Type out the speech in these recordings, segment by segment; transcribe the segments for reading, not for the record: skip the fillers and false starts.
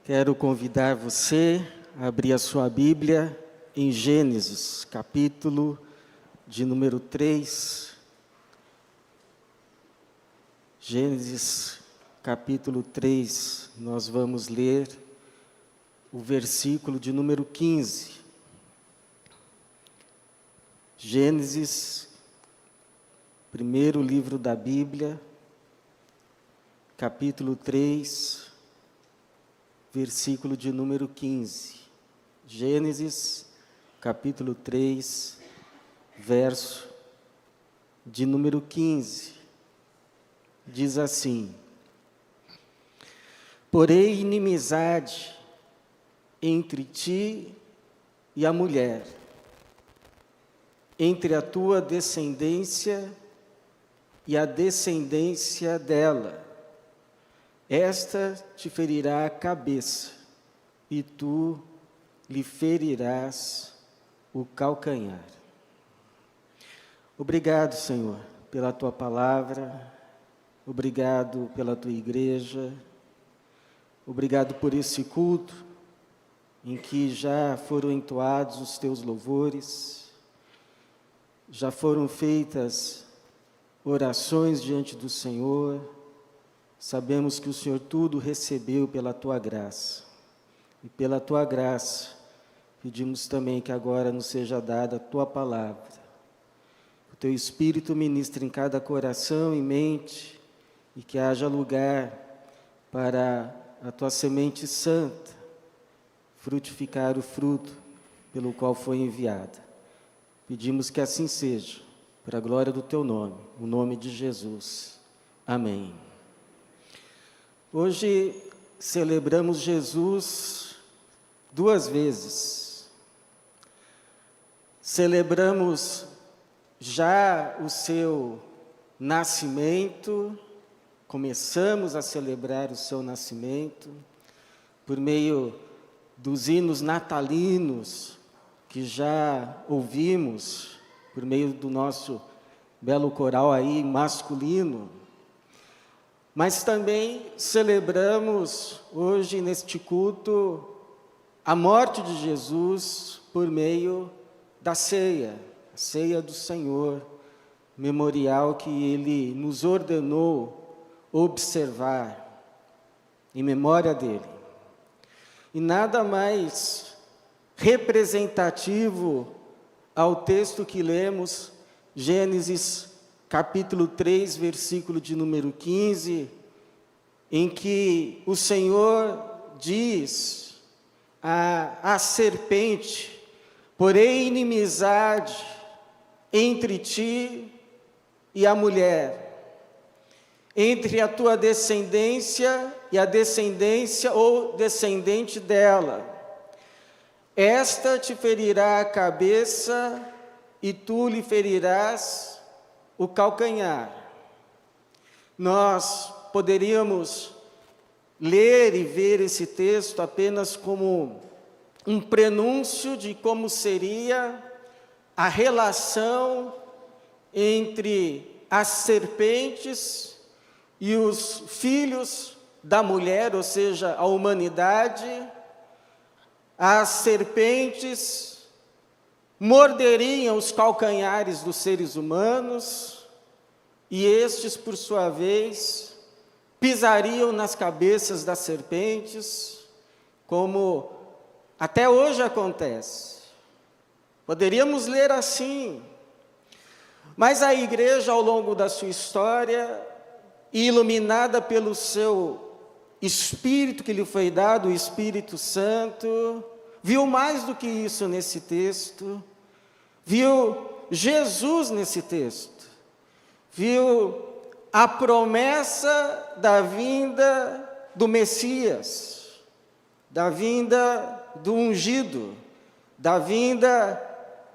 Quero convidar você a abrir a sua Bíblia em Gênesis, capítulo de número 3. Gênesis, capítulo 3, nós vamos ler o versículo de número 15. Gênesis, primeiro livro da Bíblia, capítulo 3, versículo de número 15. Gênesis, capítulo 3, verso de número 15. Diz assim: porém inimizade entre ti e a mulher, entre a tua descendência e a descendência dela. Esta te ferirá a cabeça, e tu lhe ferirás o calcanhar. Obrigado, Senhor, pela tua palavra, obrigado pela tua igreja, obrigado por esse culto, em que já foram entoados os teus louvores, já foram feitas orações diante do Senhor. Sabemos que o Senhor tudo recebeu pela tua graça. E pela tua graça, pedimos também que agora nos seja dada a tua palavra. O teu Espírito ministre em cada coração e mente, e que haja lugar para a tua semente santa frutificar o fruto pelo qual foi enviada. Pedimos que assim seja, para a glória do teu nome, o nome de Jesus. Amém. Hoje celebramos Jesus duas vezes. Celebramos já o seu nascimento, começamos a celebrar o seu nascimento por meio dos hinos natalinos que já ouvimos, por meio do nosso belo coral aí masculino. Mas também celebramos hoje neste culto a morte de Jesus por meio da ceia, a ceia do Senhor, memorial que Ele nos ordenou observar em memória dEle. E nada mais representativo ao texto que lemos, Gênesis capítulo 3, versículo de número 15, em que o Senhor diz à serpente: porém inimizade entre ti e a mulher, entre a tua descendência e a descendência ou descendente dela. Esta te ferirá a cabeça e tu lhe ferirás o calcanhar. Nós poderíamos ler e ver esse texto apenas como um prenúncio de como seria a relação entre as serpentes e os filhos da mulher, ou seja, a humanidade. As serpentes morderiam os calcanhares dos seres humanos, e estes, por sua vez, pisariam nas cabeças das serpentes, como até hoje acontece. Poderíamos ler assim, mas a igreja, ao longo da sua história, iluminada pelo seu Espírito que lhe foi dado, o Espírito Santo, viu mais do que isso nesse texto, viu Jesus nesse texto, viu a promessa da vinda do Messias, da vinda do ungido, da vinda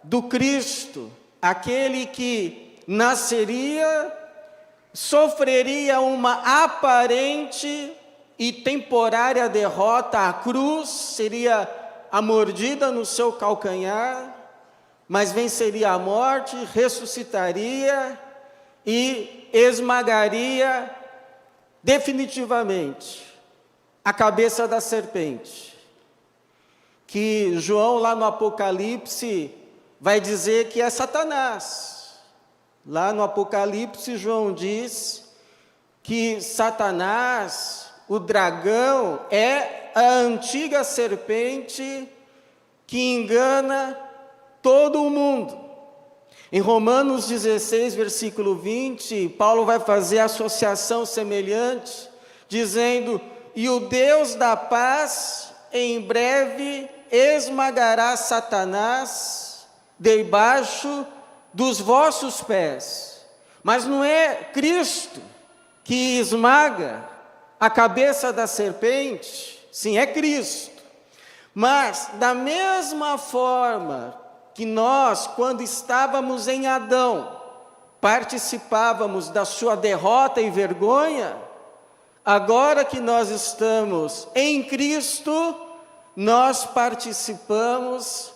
do Cristo, aquele que nasceria, sofreria uma aparente e temporária derrota à cruz, seria a mordida no seu calcanhar, mas venceria a morte, ressuscitaria e esmagaria definitivamente a cabeça da serpente, que João lá no Apocalipse vai dizer que é Satanás. Lá no Apocalipse João diz que Satanás, o dragão, é a antiga serpente que engana todo o mundo. Em Romanos 16, versículo 20, Paulo vai fazer associação semelhante, dizendo: e o Deus da paz em breve esmagará Satanás debaixo dos vossos pés. Mas não é Cristo que esmaga a cabeça da serpente, sim, é Cristo. Mas da mesma forma que nós, quando estávamos em Adão, participávamos da sua derrota e vergonha, agora que nós estamos em Cristo, nós participamos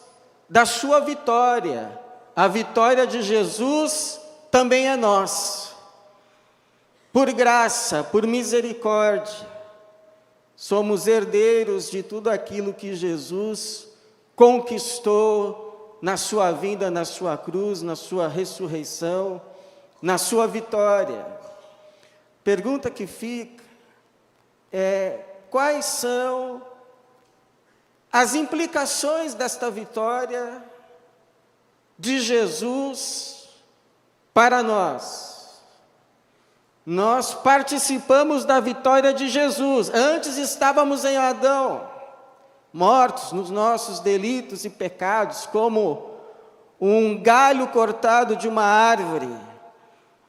da sua vitória. A vitória de Jesus também é nossa. Por graça, por misericórdia, somos herdeiros de tudo aquilo que Jesus conquistou na sua vinda, na sua cruz, na sua ressurreição, na sua vitória. Pergunta que fica é: quais são as implicações desta vitória de Jesus para nós? Nós participamos da vitória de Jesus. Antes estávamos em Adão, mortos nos nossos delitos e pecados, como um galho cortado de uma árvore.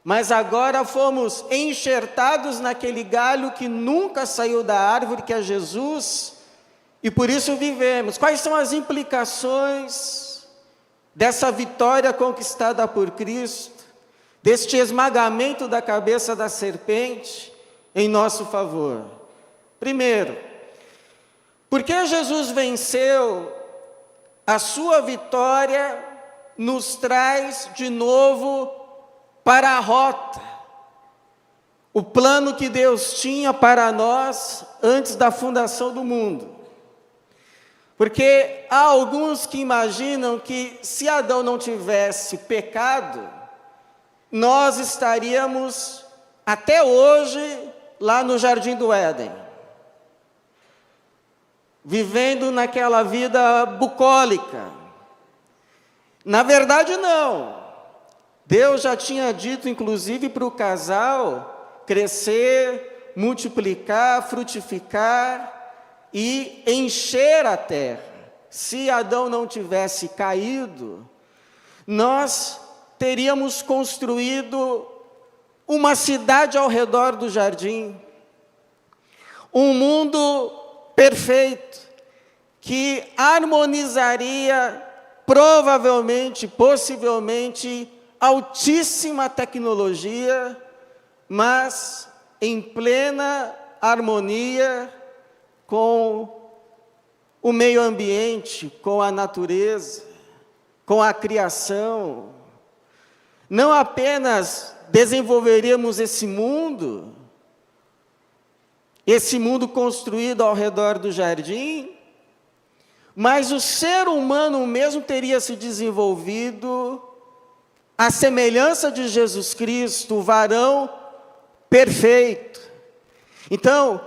Mas agora fomos enxertados naquele galho que nunca saiu da árvore, que é Jesus, e por isso vivemos. Quais são as implicações dessa vitória conquistada por Cristo, deste esmagamento da cabeça da serpente em nosso favor? Primeiro, porque Jesus venceu, a sua vitória nos traz de novo para a rota, o plano que Deus tinha para nós antes da fundação do mundo. Porque há alguns que imaginam que se Adão não tivesse pecado, nós estaríamos até hoje lá no Jardim do Éden, vivendo naquela vida bucólica. Na verdade, não. Deus já tinha dito, inclusive, para o casal crescer, multiplicar, frutificar e encher a terra. Se Adão não tivesse caído, nós teríamos construído uma cidade ao redor do jardim, um mundo perfeito, que harmonizaria provavelmente, possivelmente, altíssima tecnologia, mas em plena harmonia com o meio ambiente, com a natureza, com a criação. Não apenas desenvolveríamos esse mundo construído ao redor do jardim, mas o ser humano mesmo teria se desenvolvido à semelhança de Jesus Cristo, o varão perfeito. Então,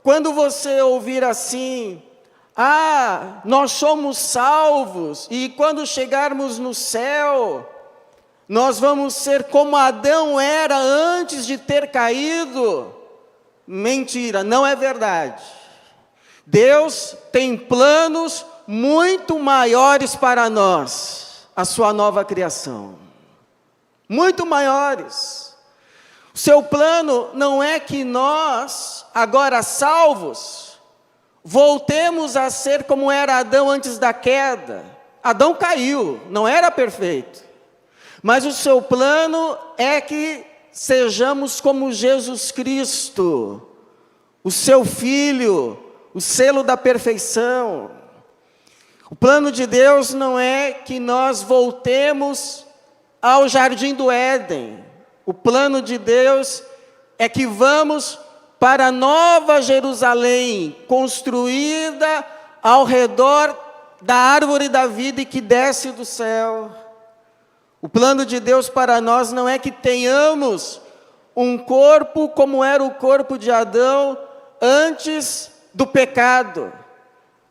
quando você ouvir assim: nós somos salvos, e quando chegarmos no céu, nós vamos ser como Adão era antes de ter caído. Mentira, não é verdade. Deus tem planos muito maiores para nós, a sua nova criação. Muito maiores. O seu plano não é que nós, agora salvos, voltemos a ser como era Adão antes da queda. Adão caiu, não era perfeito. Mas o seu plano é que sejamos como Jesus Cristo, o seu Filho, o selo da perfeição. O plano de Deus não é que nós voltemos ao Jardim do Éden. O plano de Deus é que vamos para a nova Jerusalém, construída ao redor da árvore da vida e que desce do céu. O plano de Deus para nós não é que tenhamos um corpo como era o corpo de Adão antes do pecado,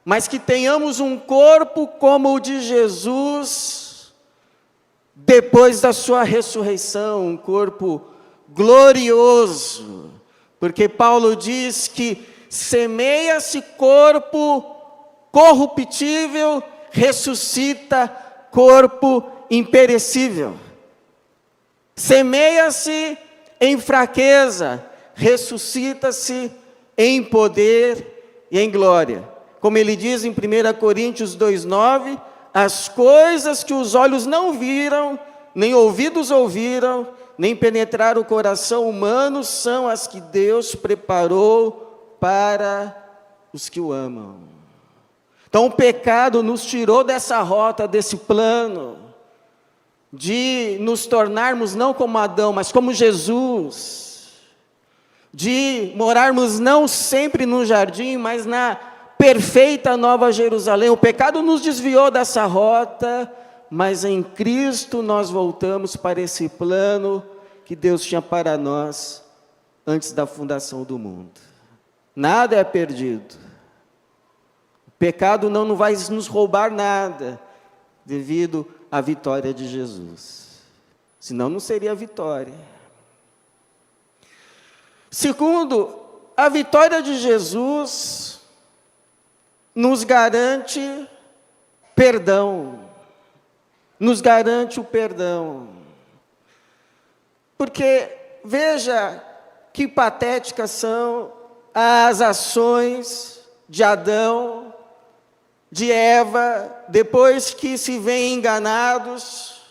mas que tenhamos um corpo como o de Jesus depois da sua ressurreição, um corpo glorioso, porque Paulo diz que semeia-se corpo corruptível, ressuscita corpo imperecível. Semeia-se em fraqueza, ressuscita-se em poder e em glória. Como ele diz em 1 Coríntios 2,9, as coisas que os olhos não viram, nem ouvidos ouviram, nem penetraram o coração humano, são as que Deus preparou para os que o amam. Então o pecado nos tirou dessa rota, desse plano, de nos tornarmos não como Adão, mas como Jesus, de morarmos não sempre no jardim, mas na perfeita Nova Jerusalém. O pecado nos desviou dessa rota, mas em Cristo nós voltamos para esse plano que Deus tinha para nós antes da fundação do mundo. Nada é perdido. O pecado não vai nos roubar nada, devido à vitória de Jesus. Senão não seria vitória. Segundo, a vitória de Jesus nos garante perdão. Nos garante o perdão. Porque, veja que patéticas são as ações de Adão, de Eva, depois que se veem enganados,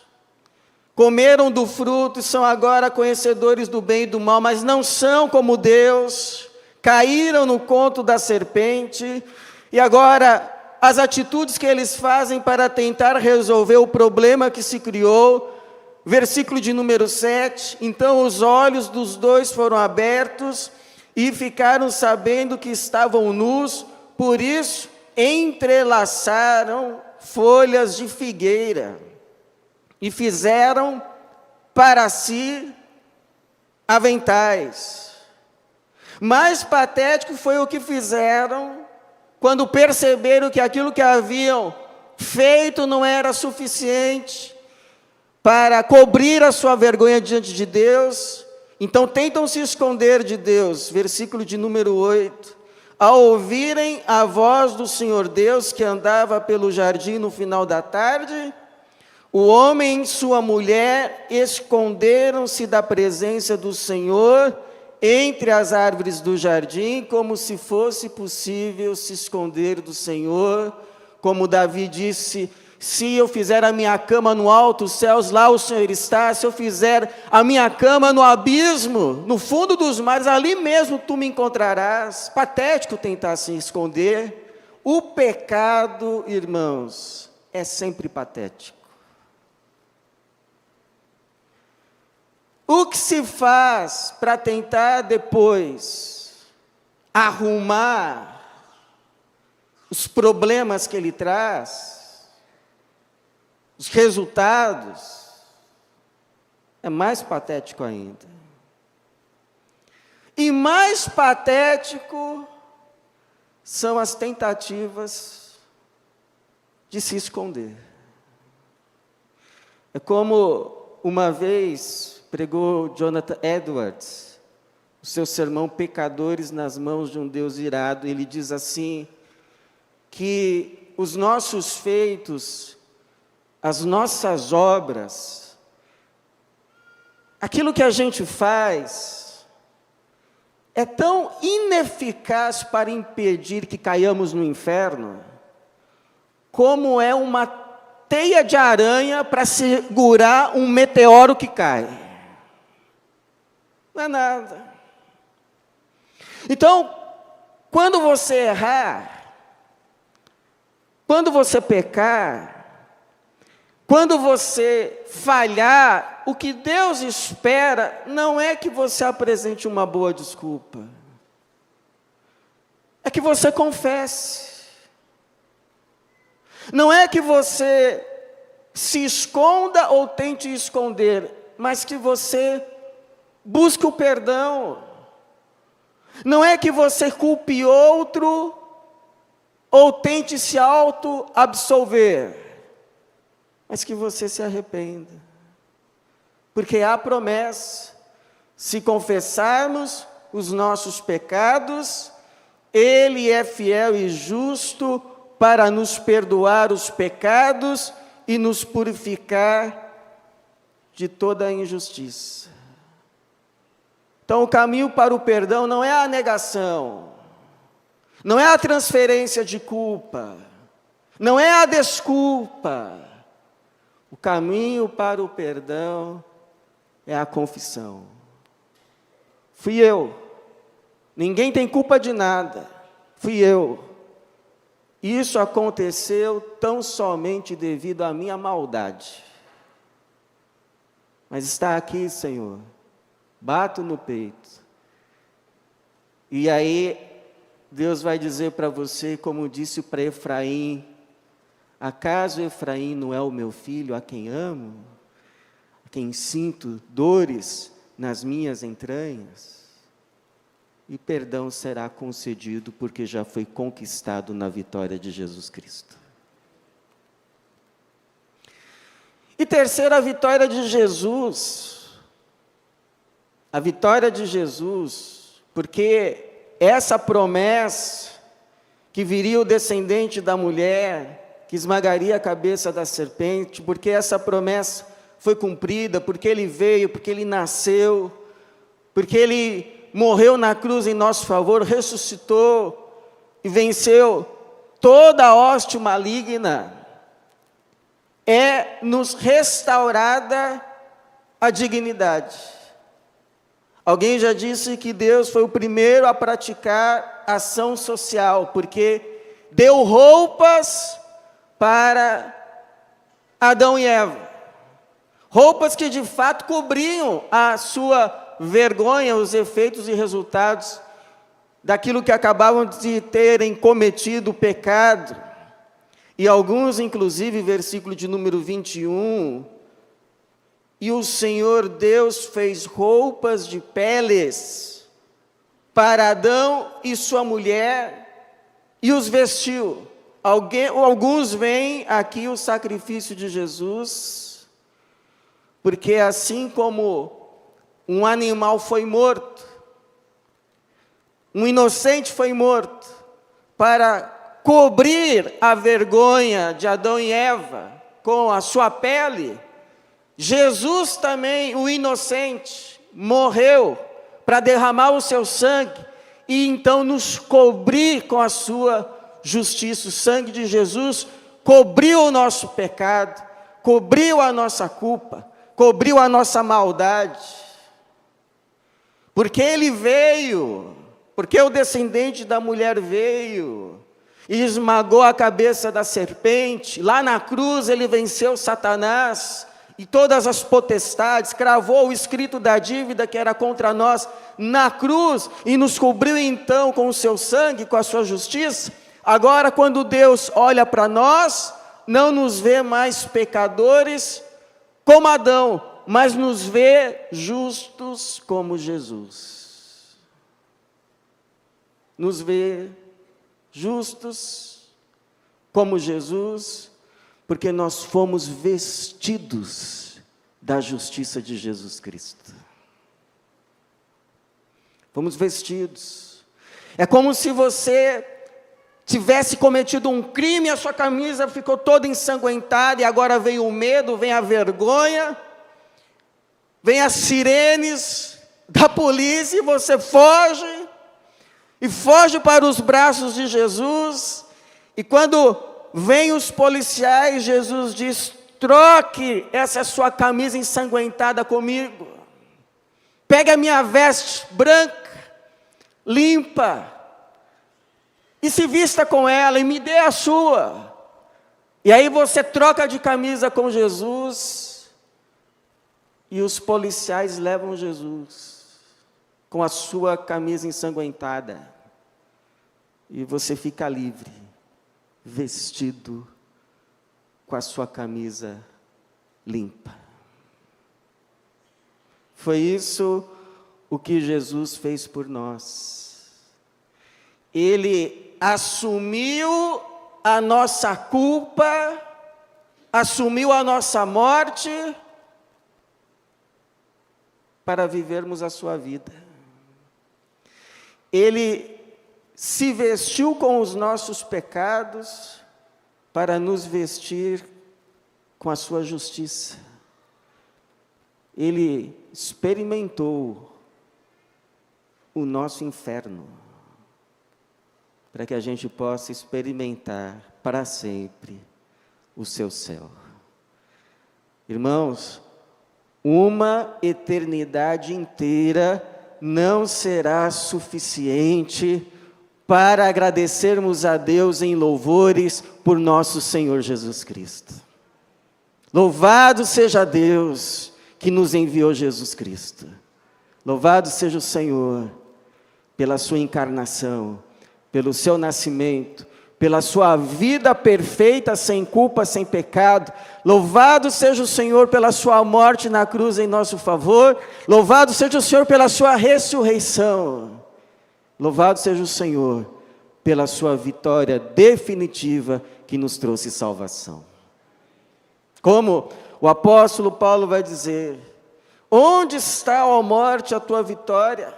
comeram do fruto e são agora conhecedores do bem e do mal, mas não são como Deus, caíram no conto da serpente, e agora as atitudes que eles fazem para tentar resolver o problema que se criou, versículo de número 7, então os olhos dos dois foram abertos e ficaram sabendo que estavam nus, por isso entrelaçaram folhas de figueira e fizeram para si aventais. Mais patético foi o que fizeram quando perceberam que aquilo que haviam feito não era suficiente para cobrir a sua vergonha diante de Deus, então tentam se esconder de Deus. Versículo de número 8. Ao ouvirem a voz do Senhor Deus que andava pelo jardim no final da tarde, o homem e sua mulher esconderam-se da presença do Senhor entre as árvores do jardim, como se fosse possível se esconder do Senhor, como Davi disse: se eu fizer a minha cama no alto dos céus, lá o Senhor está. Se eu fizer a minha cama no abismo, no fundo dos mares, ali mesmo tu me encontrarás. Patético tentar se esconder. O pecado, irmãos, é sempre patético. O que se faz para tentar depois arrumar os problemas que ele traz, os resultados, é mais patético ainda. E mais patético são as tentativas de se esconder. É como uma vez pregou Jonathan Edwards, o seu sermão Pecadores nas Mãos de um Deus Irado. Ele diz assim, que os nossos feitos, as nossas obras, aquilo que a gente faz, é tão ineficaz para impedir que caiamos no inferno, como é uma teia de aranha para segurar um meteoro que cai. Não é nada. Então, quando você errar, quando você pecar, quando você falhar, o que Deus espera não é que você apresente uma boa desculpa. é que você confesse. Não é que você se esconda ou tente esconder, mas que você busque o perdão. Não é que você culpe outro ou tente se auto-absolver, mas que você se arrependa. Porque há promessa: se confessarmos os nossos pecados, Ele é fiel e justo para nos perdoar os pecados e nos purificar de toda a injustiça. Então, o caminho para o perdão não é a negação, não é a transferência de culpa, não é a desculpa. O caminho para o perdão é a confissão. Fui eu, ninguém tem culpa de nada, fui eu. Isso aconteceu tão somente devido à minha maldade. Mas está aqui, Senhor, bato no peito. E aí, Deus vai dizer para você, como disse para Efraim: acaso Efraim não é o meu filho, a quem amo, a quem sinto dores nas minhas entranhas? E perdão será concedido, porque já foi conquistado na vitória de Jesus Cristo. E terceiro, a vitória de Jesus. A vitória de Jesus, porque essa promessa, que viria o descendente da mulher, que esmagaria a cabeça da serpente, porque essa promessa foi cumprida, porque Ele veio, porque Ele nasceu, porque Ele morreu na cruz em nosso favor, ressuscitou e venceu toda a hoste maligna, nos restaurada a dignidade. Alguém já disse que Deus foi o primeiro a praticar ação social, porque deu roupas para Adão e Eva, roupas que de fato cobriam a sua vergonha, os efeitos e resultados daquilo que acabavam de terem cometido o pecado. E alguns, inclusive, versículo de número 21, e o Senhor Deus fez roupas de peles para Adão e sua mulher e os vestiu. Alguns veem aqui o sacrifício de Jesus, porque assim como um animal foi morto, um inocente foi morto, para cobrir a vergonha de Adão e Eva com a sua pele, Jesus também, o inocente, morreu para derramar o seu sangue e então nos cobrir com a sua justiça. O sangue de Jesus cobriu o nosso pecado, cobriu a nossa culpa, cobriu a nossa maldade. Porque Ele veio, porque o descendente da mulher veio e esmagou a cabeça da serpente. Lá na cruz Ele venceu Satanás e todas as potestades, cravou o escrito da dívida que era contra nós na cruz e nos cobriu então com o seu sangue, com a sua justiça. Agora, quando Deus olha para nós, não nos vê mais pecadores como Adão, mas nos vê justos como Jesus. Nos vê justos como Jesus, porque nós fomos vestidos da justiça de Jesus Cristo. Fomos vestidos. É como se você tivesse cometido um crime, a sua camisa ficou toda ensanguentada, e agora vem o medo, vem a vergonha, vem as sirenes da polícia, e você foge, e foge para os braços de Jesus, e quando vem os policiais, Jesus diz: troque essa sua camisa ensanguentada comigo, pegue a minha veste branca, limpa, e se vista com ela, e me dê a sua. E aí você troca de camisa com Jesus, e os policiais levam Jesus com a sua camisa ensanguentada. e você fica livre, vestido com a sua camisa limpa. Foi isso o que Jesus fez por nós. Ele assumiu a nossa culpa, assumiu a nossa morte, para vivermos a sua vida. Ele se vestiu com os nossos pecados, para nos vestir com a sua justiça. Ele experimentou o nosso inferno, para que a gente possa experimentar para sempre o seu céu. Irmãos, uma eternidade inteira não será suficiente para agradecermos a Deus em louvores por nosso Senhor Jesus Cristo. Louvado seja Deus que nos enviou Jesus Cristo. Louvado seja o Senhor pela sua encarnação, pelo seu nascimento, pela sua vida perfeita, sem culpa, sem pecado. Louvado seja o Senhor pela sua morte na cruz em nosso favor. Louvado seja o Senhor pela sua ressurreição. Louvado seja o Senhor pela sua vitória definitiva que nos trouxe salvação. Como o apóstolo Paulo vai dizer: onde está, ó morte, a tua vitória?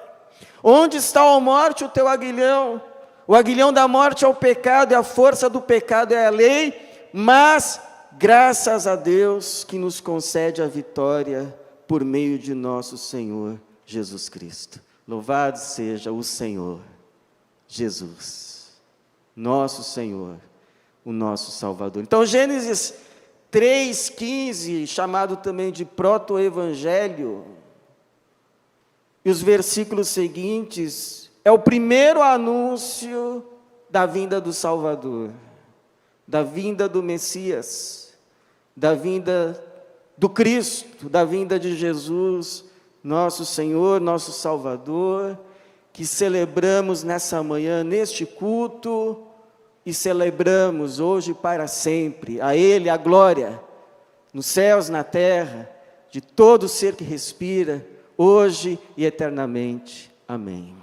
Onde está, ó morte, o teu aguilhão? O aguilhão da morte é o pecado, e a força do pecado é a lei, mas graças a Deus que nos concede a vitória por meio de nosso Senhor Jesus Cristo. Louvado seja o Senhor Jesus, nosso Senhor, o nosso Salvador. Então, Gênesis 3,15, chamado também de proto-evangelho, e os versículos seguintes, é o primeiro anúncio da vinda do Salvador, da vinda do Messias, da vinda do Cristo, da vinda de Jesus, nosso Senhor, nosso Salvador, que celebramos nessa manhã, neste culto, e celebramos hoje para sempre. A Ele a glória, nos céus, na terra, de todo ser que respira, hoje e eternamente. Amém.